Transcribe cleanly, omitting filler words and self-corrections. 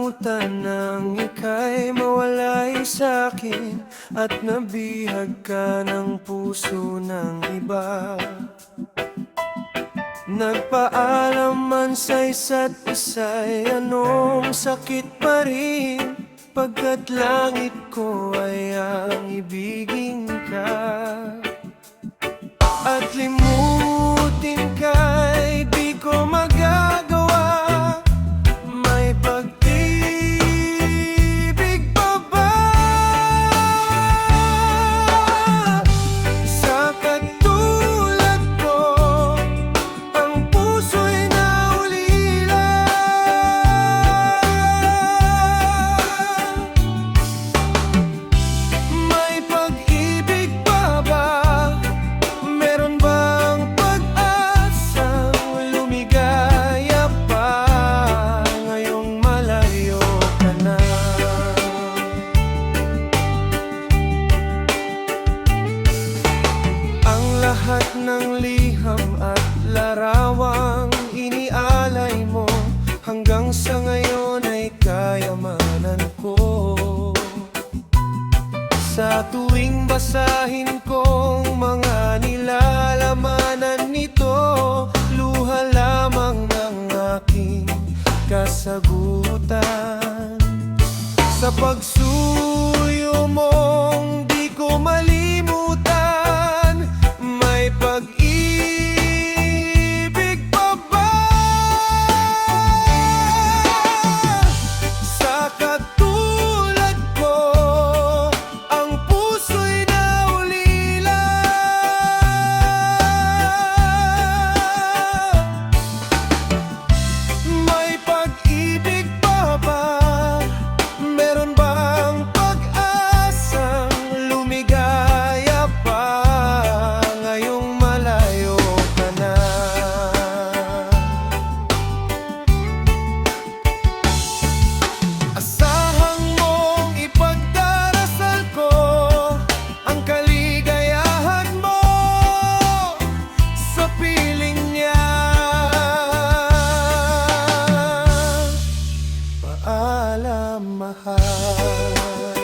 makalimutan nang ika'y mawalay sa'kin at nabihag ka ng puso ng iba. Nagpaalam man sa isa't isa'y anong sakit pa rin, pagkat langit ko ay ang ibigin ka. At limutin ka'y di ko magagawa, may pag-ibig pa ba? Sa katulad ko, ang puso'y naulila. May pag-ibig pa ba? Meron bang pag-asang lumigaya pa ngayong malayo ka na? Ang lahat ng liham at larawang inialay mo hanggang sa ngayon ay kayamanan ko. Sa tuwing basahin kong mga nilalamanan nito, luha lamang ng aking kasagutan. Sa pagsuyo mong di ko malimutan, may pag-ibig pa ba? Sa katulad ko, ang puso'y naulila. May pag-ibig pa ba? Meron bang pag-asang lumigaya pa ngayong malayo ka na? Asahan mong ipagdarasal ko ang kaligayahan mo sa piling niya. Paalam, mahal.